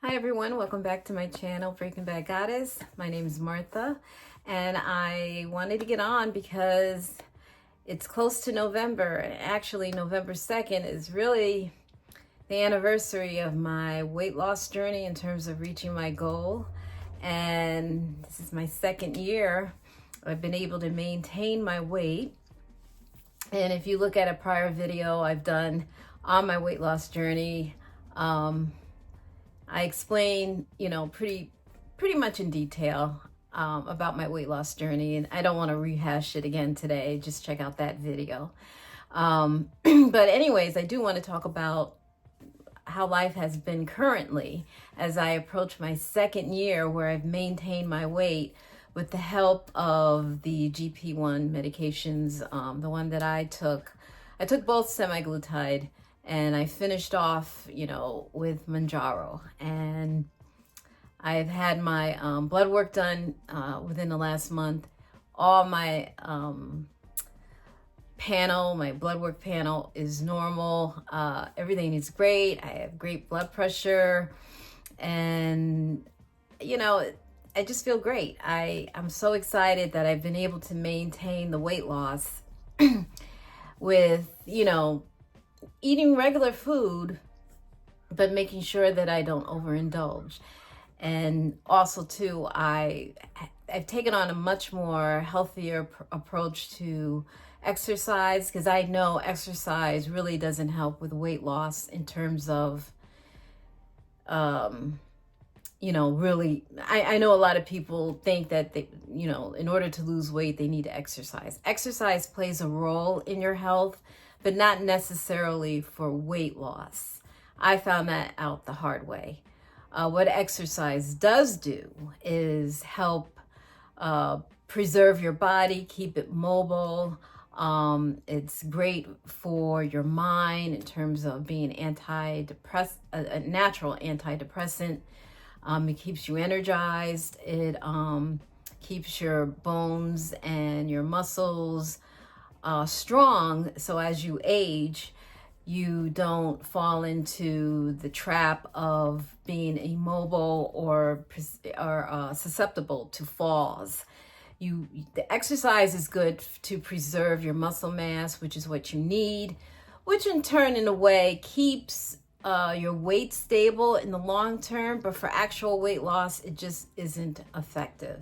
Hi everyone, welcome back to my channel, Breaking Bad Goddess. My name is Martha, and I wanted to get on because it's close to November. Actually, November 2nd is really the anniversary of my weight loss journey in terms of reaching my goal. And this is my second year. I've been able to maintain my weight. And if you look at a prior video I've done on my weight loss journey, I explain, pretty much in detail about my weight loss journey, and I don't want to rehash it again today. Just check out that video. But anyways, I do want to talk about how life has been currently as I approach my second year where I've maintained my weight with the help of the GP1 medications, the one that I took. I took both semaglutide, and I finished off, with Mounjaro. And I've had my blood work done within the last month. All my my blood work panel is normal. Everything is great. I have great blood pressure. And, I just feel great. I'm so excited that I've been able to maintain the weight loss with, eating regular food, but making sure that I don't overindulge. And also too, I've taken on a much more healthier approach to exercise, because I know exercise really doesn't help with weight loss in terms of, really, I know a lot of people think that they, in order to lose weight, they need to exercise. Exercise plays a role in your health, but not necessarily for weight loss. I found that out the hard way. What exercise does do is help preserve your body, keep it mobile. It's great for your mind in terms of being a natural antidepressant. It keeps you energized. It keeps your bones and your muscles strong, so as you age, you don't fall into the trap of being immobile or susceptible to falls. The exercise is good to preserve your muscle mass, which is what you need, which in turn, in a way, keeps your weight stable in the long term. But for actual weight loss, it just isn't effective.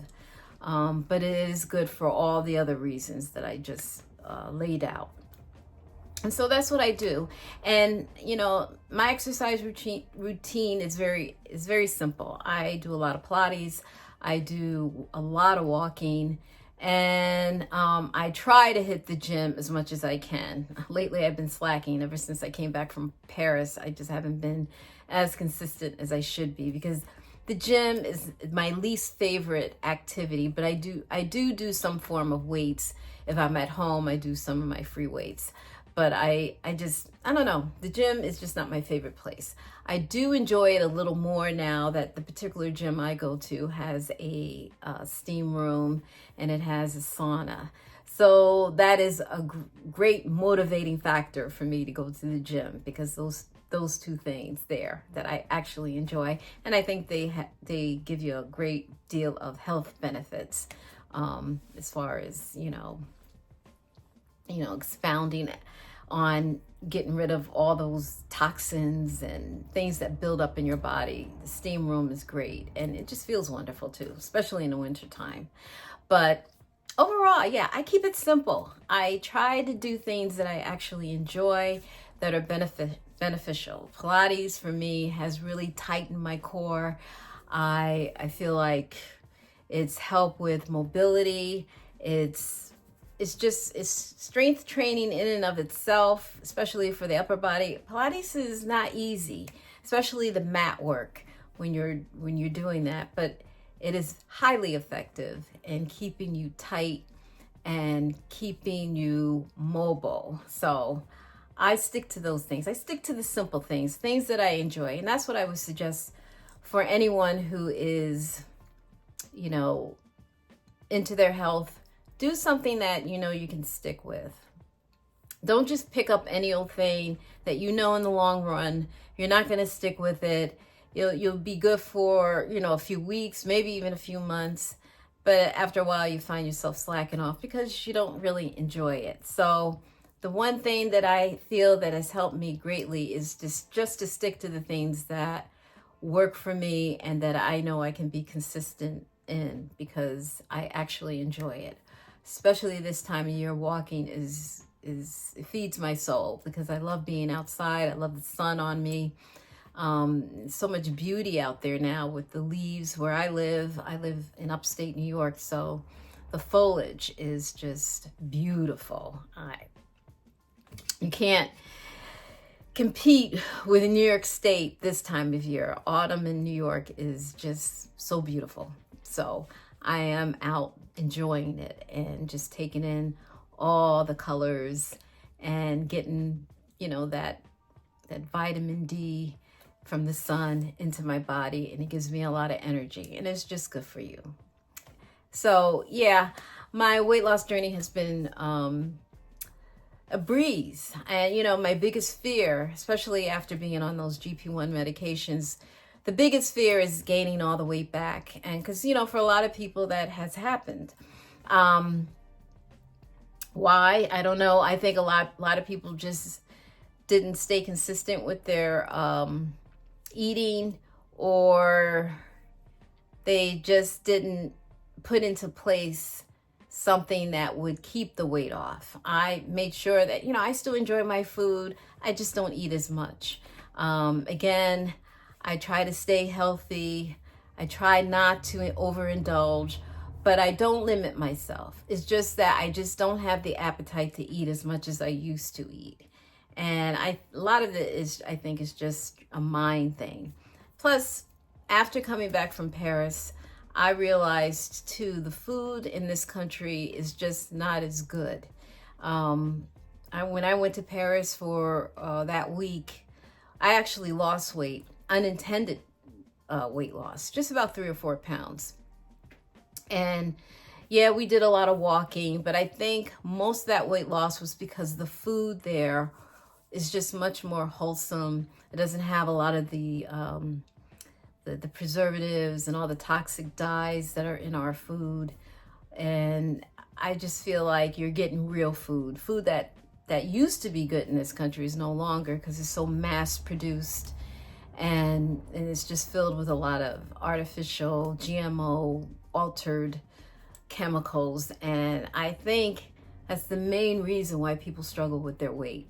But it is good for all the other reasons that I just laid out. And so that's what I do. And my exercise routine is very simple. I do a lot of Pilates, I do a lot of walking, and I try to hit the gym as much as I can. Lately I've been slacking. Ever since I came back from Paris, I just haven't been as consistent as I should be, because the gym is my least favorite activity. But I do some form of weights. If I'm at home, I do some of my free weights. But I don't know. The gym is just not my favorite place. I do enjoy it a little more now that the particular gym I go to has a steam room and it has a sauna. So that is a great motivating factor for me to go to the gym, because those two things there that I actually enjoy, and I think they give you a great deal of health benefits, as far as expounding on getting rid of all those toxins and things that build up in your body. The steam room is great, and it just feels wonderful too, especially in the winter time. But overall, yeah, I keep it simple. I try to do things that I actually enjoy, that are beneficial. Pilates for me has really tightened my core. I feel like it's helped with mobility. It's strength training in and of itself, especially for the upper body. Pilates is not easy, especially the mat work when you're doing that, but it is highly effective in keeping you tight and keeping you mobile. So I stick to those things. I stick to the simple things that I enjoy. And that's what I would suggest for anyone who is, into their health. Do something that you can stick with. Don't just pick up any old thing that in the long run you're not going to stick with it. you'll be good for, you know, a few weeks, maybe even a few months. But after a while, you find yourself slacking off because you don't really enjoy it. So the one thing that I feel that has helped me greatly is just to stick to the things that work for me and that I know I can be consistent in, because I actually enjoy it. Especially this time of year, walking is it feeds my soul, because I love being outside. I love the sun on me. So much beauty out there now with the leaves where I live. I live in upstate New York, so the foliage is just beautiful. You can't compete with New York State this time of year. Autumn in New York is just so beautiful. So I am out enjoying it and just taking in all the colors and getting, you know, that vitamin D from the sun into my body, and it gives me a lot of energy, and it's just good for you. So yeah, my weight loss journey has been a breeze. And you know, my biggest fear, especially after being on those GP1 medications, the biggest fear is gaining all the weight back. And because, you know, for a lot of people that has happened. Why? I don't know. I think a lot of people just didn't stay consistent with their eating, or they just didn't put into place something that would keep the weight off. I made sure that, you know, I still enjoy my food. I just don't eat as much. Again, I try to stay healthy. I try not to overindulge, but I don't limit myself. It's just that I just don't have the appetite to eat as much as I used to eat. And a lot of it is, I think, is just a mind thing. Plus, after coming back from Paris, I realized too, the food in this country is just not as good. When I went to Paris for that week, I actually lost weight, unintended weight loss, just about 3 or 4 pounds. And yeah, we did a lot of walking, but I think most of that weight loss was because the food there is just much more wholesome. It doesn't have a lot of the preservatives and all the toxic dyes that are in our food. And I just feel like you're getting real food. Food that used to be good in this country is no longer, because it's so mass produced, and it's just filled with a lot of artificial, GMO, altered chemicals. And I think that's the main reason why people struggle with their weight.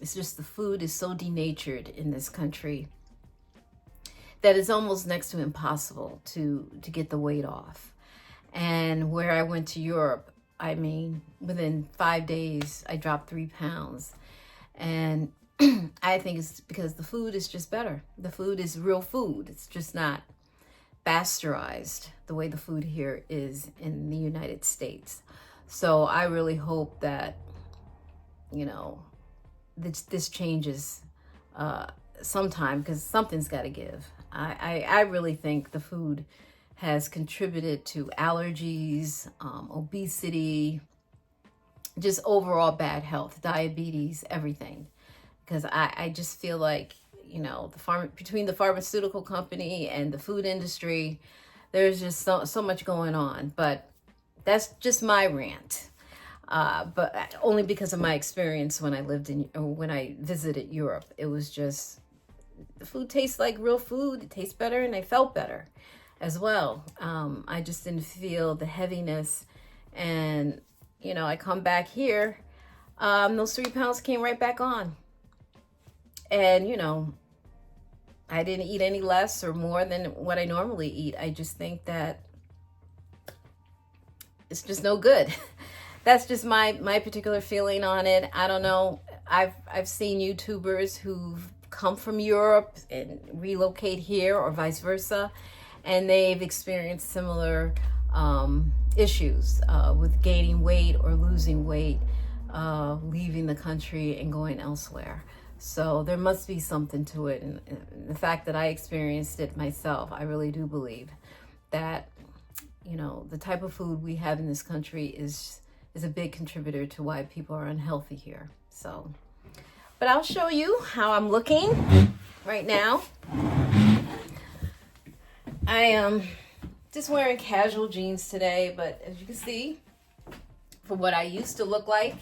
It's just the food is so denatured in this country that it's almost next to impossible to get the weight off. And where I went to Europe, I mean, within 5 days, I dropped 3 pounds. And I think it's because the food is just better. The food is real food. It's just not pasteurized the way the food here is in the United States. So I really hope that, you know, this changes sometime, because something's got to give. I really think the food has contributed to allergies, obesity, just overall bad health, diabetes, everything. Because I just feel like, you know, between the pharmaceutical company and the food industry, there's just so much going on. But that's just my rant. But only because of my experience when I visited Europe. It was just, the food tastes like real food. It tastes better, and I felt better as well. I just didn't feel the heaviness. And, you know, I come back here, those 3 pounds came right back on. And, you know, I didn't eat any less or more than what I normally eat. I just think that it's just no good. That's just my particular feeling on it. I don't know. I've seen YouTubers who've come from Europe and relocate here, or vice versa, and they've experienced similar issues with gaining weight or losing weight, leaving the country and going elsewhere. So there must be something to it. And the fact that I experienced it myself, I really do believe that, you know, the type of food we have in this country is a big contributor to why people are unhealthy here. So, but I'll show you how I'm looking right now. I am just wearing casual jeans today, but as you can see, for what I used to look like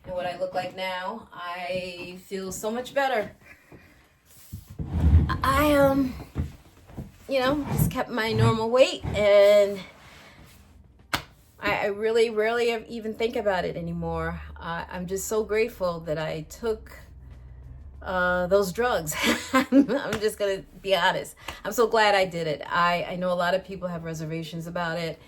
and what I look like now, I feel so much better. I just kept my normal weight, and I really rarely even think about it anymore. I'm just so grateful that I took those drugs. I'm just gonna be honest. I'm so glad I did it. I know a lot of people have reservations about it,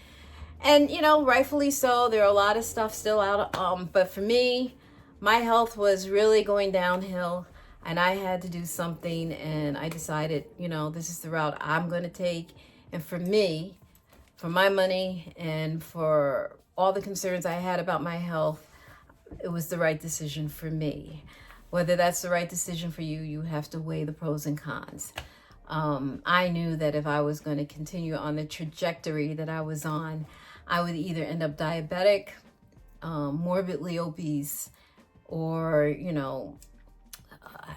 and rightfully so. There are a lot of stuff still out, but for me, my health was really going downhill, and I had to do something, and I decided, this is the route I'm going to take. And for me, for my money, and for all the concerns I had about my health, it was the right decision for me. Whether that's the right decision for you, you have to weigh the pros and cons. I knew that if I was going to continue on the trajectory that I was on, I would either end up diabetic, morbidly obese, or,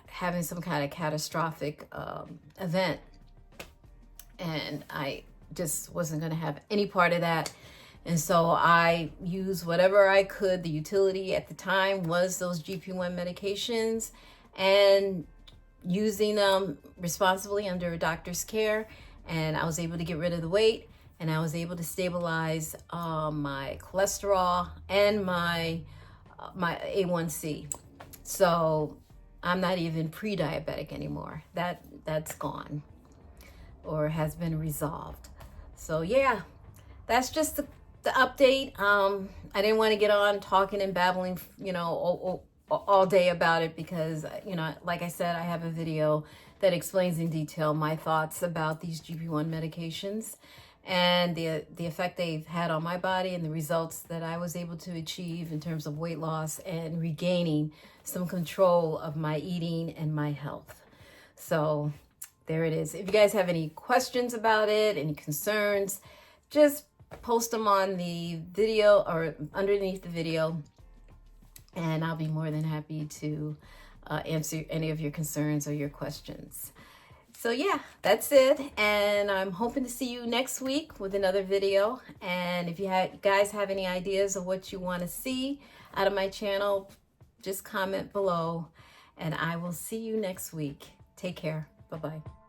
having some kind of catastrophic event. And I just wasn't going to have any part of that. And so I used whatever I could. The utility at the time was those GP1 medications, and using them responsibly under a doctor's care. And I was able to get rid of the weight, and I was able to stabilize my cholesterol and my A1C. So I'm not even pre-diabetic anymore. That's gone, or has been resolved. So yeah, that's just the update. I didn't want to get on talking and babbling, all day about it, because, like I said, I have a video that explains in detail my thoughts about these GP1 medications and the effect they've had on my body, and the results that I was able to achieve in terms of weight loss and regaining some control of my eating and my health. So there it is. If you guys have any questions about it, any concerns, just post them on the video or underneath the video, and I'll be more than happy to answer any of your concerns or your questions. So yeah, that's it, and I'm hoping to see you next week with another video. And if you guys have any ideas of what you want to see out of my channel, just comment below, and I will see you next week. Take care. Bye-bye.